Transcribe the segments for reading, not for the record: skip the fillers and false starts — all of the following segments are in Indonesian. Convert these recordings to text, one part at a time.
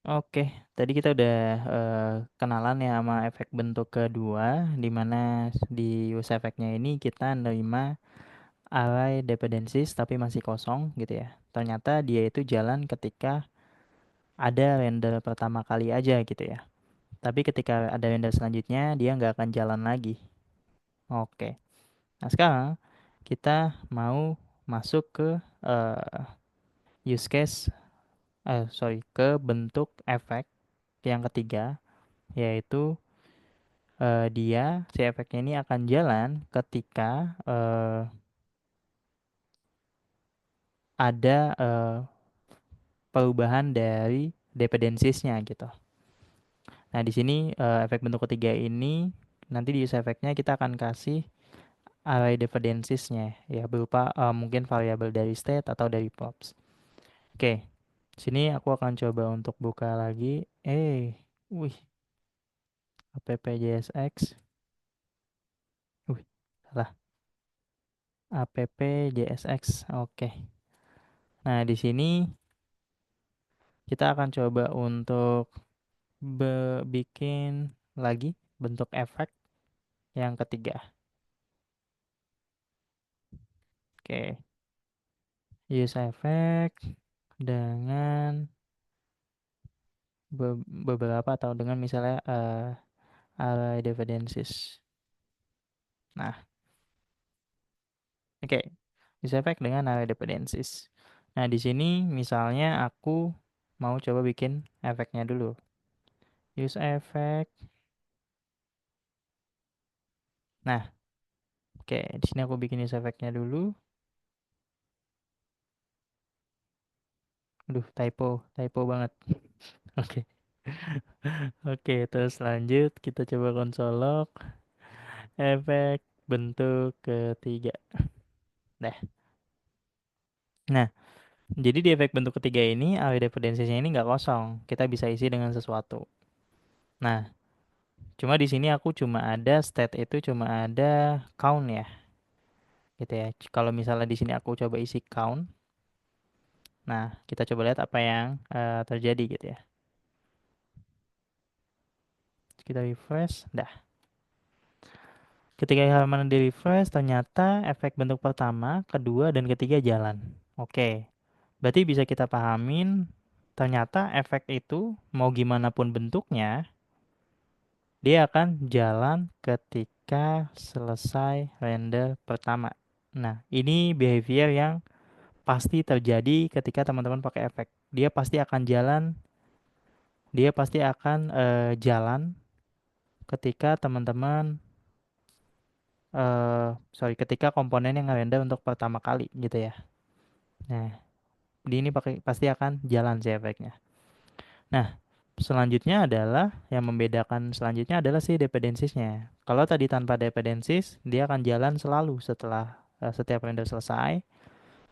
Oke, tadi kita udah kenalan ya sama efek bentuk kedua, di mana di use efeknya ini kita nerima array dependencies tapi masih kosong gitu ya. Ternyata dia itu jalan ketika ada render pertama kali aja gitu ya. Tapi ketika ada render selanjutnya, dia nggak akan jalan lagi. Oke, nah sekarang kita mau masuk ke use case, ke bentuk efek yang ketiga, yaitu si efeknya ini akan jalan ketika ada perubahan dari dependencies-nya gitu. Nah, di sini efek bentuk ketiga ini nanti di use efeknya kita akan kasih array dependencies-nya ya berupa mungkin variabel dari state atau dari props. Oke. Sini aku akan coba untuk buka lagi. Wih, app.jsx. Wih, salah. App.jsx. Oke. Nah, di sini kita akan coba untuk bikin lagi bentuk efek yang ketiga. Oke, use effect dengan beberapa atau dengan misalnya array dependencies. Nah, oke, use effect dengan array dependencies. Nah, di sini misalnya aku mau coba bikin efeknya dulu. Use effect. Nah, oke, di sini aku bikin use effectnya dulu. Aduh, typo banget. Oke. Oke, terus lanjut kita coba konsol log efek bentuk ketiga. Nah, nah, jadi di efek bentuk ketiga ini array dependencies-nya ini nggak kosong. Kita bisa isi dengan sesuatu. Nah, cuma di sini aku cuma ada state itu cuma ada count ya, gitu ya. Kalau misalnya di sini aku coba isi count, nah kita coba lihat apa yang terjadi gitu ya. Kita refresh, dah. Ketika halaman di refresh, ternyata efek bentuk pertama, kedua, dan ketiga jalan. Oke, berarti bisa kita pahamin, ternyata efek itu mau gimana pun bentuknya, dia akan jalan ketika selesai render pertama. Nah, ini behavior yang pasti terjadi ketika teman-teman pakai efek. Dia pasti akan jalan ketika teman-teman ketika komponen yang ngerender untuk pertama kali gitu ya. Nah, di ini pasti akan jalan sih efeknya. Nah, selanjutnya adalah yang membedakan selanjutnya adalah si dependencies-nya. Kalau tadi tanpa dependencies, dia akan jalan selalu setelah setiap render selesai.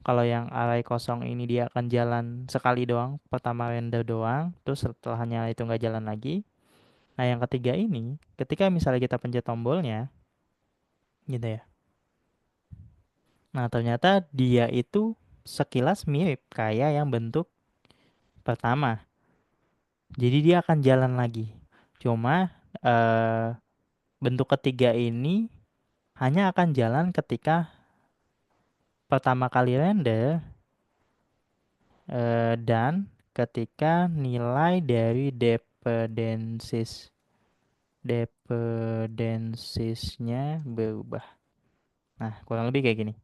Kalau yang array kosong ini dia akan jalan sekali doang, pertama render doang, terus setelahnya itu nggak jalan lagi. Nah, yang ketiga ini, ketika misalnya kita pencet tombolnya, gitu ya. Nah, ternyata dia itu sekilas mirip kayak yang bentuk pertama. Jadi dia akan jalan lagi. Cuma eh, bentuk ketiga ini hanya akan jalan ketika pertama kali render dan ketika nilai dari dependensesnya berubah. Nah, kurang lebih kayak gini.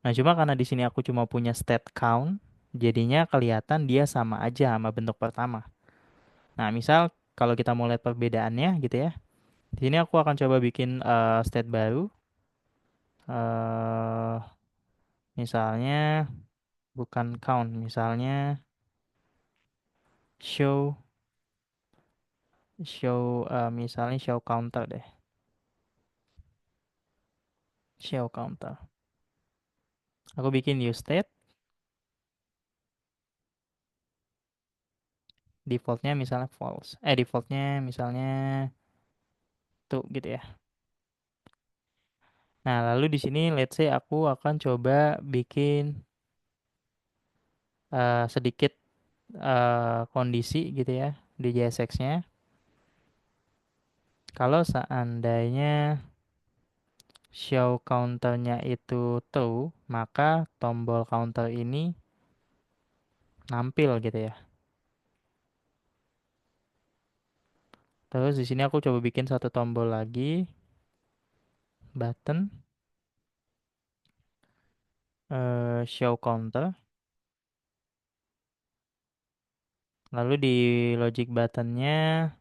Nah, cuma karena di sini aku cuma punya state count, jadinya kelihatan dia sama aja sama bentuk pertama. Nah, misal kalau kita mau lihat perbedaannya gitu ya. Di sini aku akan coba bikin state baru. eh Misalnya bukan count, misalnya show misalnya show counter deh. Show counter. Aku bikin use state, defaultnya misalnya false. Defaultnya misalnya tuh gitu ya. Nah, lalu di sini let's say aku akan coba bikin sedikit kondisi gitu ya di JSX-nya. Kalau seandainya show counternya itu true, maka tombol counter ini nampil gitu ya. Terus di sini aku coba bikin satu tombol lagi, button, show counter. Lalu di logic buttonnya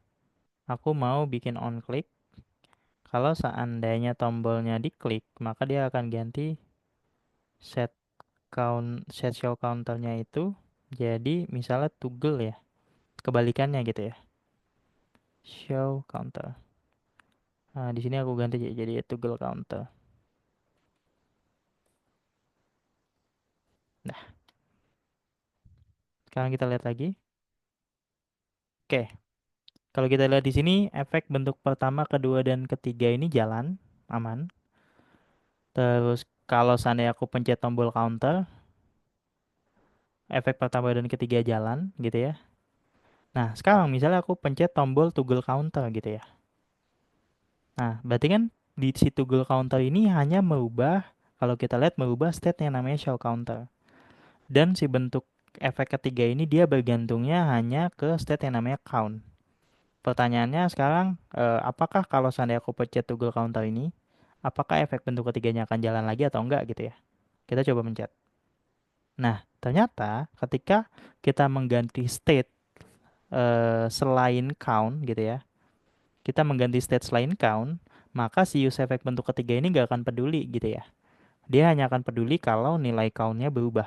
aku mau bikin on click. Kalau seandainya tombolnya diklik, maka dia akan ganti set set show counternya itu jadi misalnya toggle ya. Kebalikannya gitu ya. Show counter. Nah, di sini aku ganti jadi toggle counter. Nah, sekarang kita lihat lagi. Oke, kalau kita lihat di sini efek bentuk pertama, kedua dan ketiga ini jalan aman. Terus kalau seandainya aku pencet tombol counter, efek pertama dan ketiga jalan gitu ya. Nah, sekarang misalnya aku pencet tombol toggle counter gitu ya. Nah, berarti kan di si toggle counter ini hanya merubah, kalau kita lihat merubah state yang namanya show counter. Dan si bentuk efek ketiga ini dia bergantungnya hanya ke state yang namanya count. Pertanyaannya sekarang, apakah kalau seandainya aku pencet toggle counter ini, apakah efek bentuk ketiganya akan jalan lagi atau enggak gitu ya? Kita coba pencet. Nah, ternyata ketika kita mengganti state selain count gitu ya, kita mengganti state selain count, maka si use effect bentuk ketiga ini nggak akan peduli gitu ya. Dia hanya akan peduli kalau nilai countnya berubah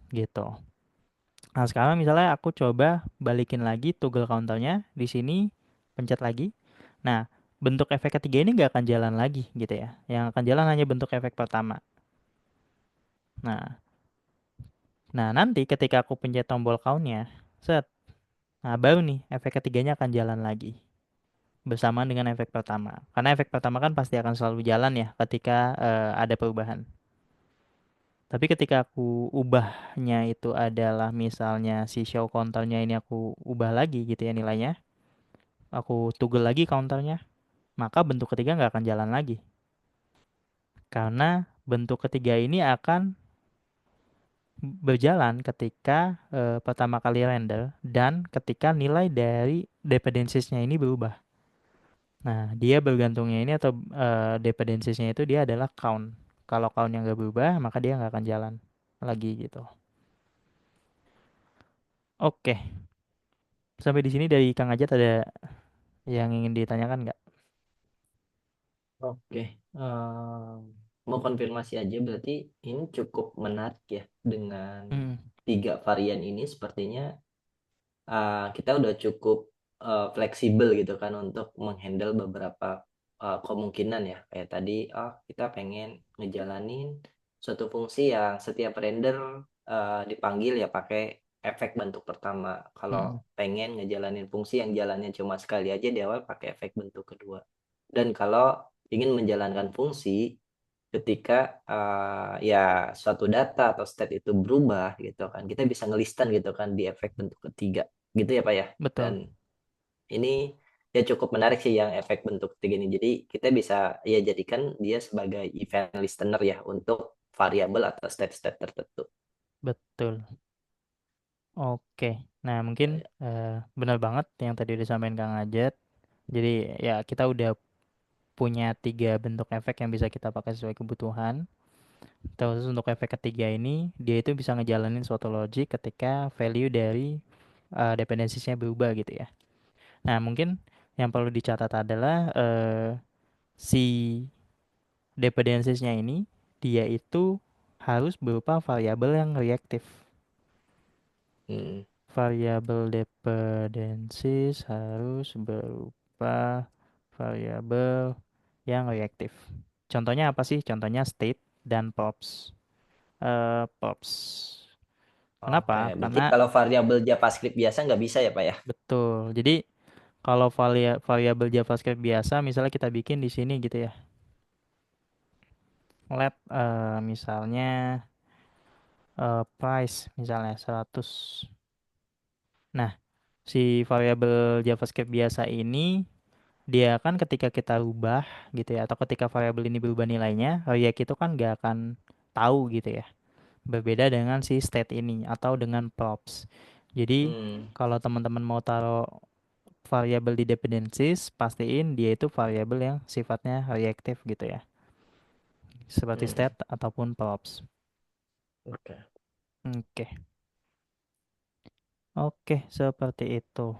gitu. Nah sekarang misalnya aku coba balikin lagi toggle counternya di sini, pencet lagi. Nah bentuk efek ketiga ini nggak akan jalan lagi gitu ya. Yang akan jalan hanya bentuk efek pertama. Nah, nah nanti ketika aku pencet tombol countnya, set, nah baru nih efek ketiganya akan jalan lagi bersamaan dengan efek pertama. Karena efek pertama kan pasti akan selalu jalan ya ketika ada perubahan. Tapi ketika aku ubahnya itu adalah misalnya si show counternya ini aku ubah lagi gitu ya nilainya. Aku toggle lagi counternya. Maka bentuk ketiga nggak akan jalan lagi. Karena bentuk ketiga ini akan berjalan ketika pertama kali render dan ketika nilai dari dependencies-nya ini berubah. Nah, dia bergantungnya ini atau dependencies-nya itu dia adalah count. Kalau count yang nggak berubah, maka dia nggak akan jalan lagi gitu. Oke, sampai di sini dari Kang Ajat ada yang ingin ditanyakan nggak? Oke, mau konfirmasi aja berarti ini cukup menarik ya dengan Hmm, tiga varian ini sepertinya kita udah cukup fleksibel gitu kan untuk menghandle beberapa kemungkinan ya. Kayak tadi, kita pengen ngejalanin suatu fungsi yang setiap render dipanggil ya pakai efek bentuk pertama. Kalau hmm, pengen ngejalanin fungsi yang jalannya cuma sekali aja di awal pakai efek bentuk kedua. Dan kalau ingin menjalankan fungsi ketika ya suatu data atau state itu berubah gitu kan kita bisa ngelistan gitu kan di efek bentuk ketiga gitu ya Pak ya. Dan betul, ini ya cukup menarik sih yang efek bentuk ketiga ini, jadi kita bisa ya jadikan dia sebagai event listener ya untuk variabel atau state-state tertentu. betul. Oke, nah mungkin benar banget yang tadi disampaikan Kang Ajat. Jadi ya kita udah punya tiga bentuk efek yang bisa kita pakai sesuai kebutuhan. Terus untuk efek ketiga ini, dia itu bisa ngejalanin suatu logic ketika value dari dependensiesnya berubah gitu ya. Nah mungkin yang perlu dicatat adalah si dependensiesnya ini, dia itu harus berupa variabel yang reaktif. Hmm. Variabel dependencies harus berupa variabel yang reaktif. Contohnya apa sih? Contohnya state dan props. Props. Oke, Kenapa? berarti Karena kalau variabel JavaScript biasa nggak bisa ya Pak ya. betul. Jadi kalau variabel JavaScript biasa, misalnya kita bikin di sini gitu ya. Let misalnya price misalnya 100. Nah, si variabel JavaScript biasa ini dia kan ketika kita ubah gitu ya, atau ketika variabel ini berubah nilainya, React itu kan nggak akan tahu gitu ya. Berbeda dengan si state ini atau dengan props. Jadi Hmm. kalau teman-teman mau taruh variabel di dependencies, pastiin dia itu variabel yang sifatnya reaktif gitu ya. Seperti Hmm. state ataupun props. Oke. Oke. Oke, seperti itu.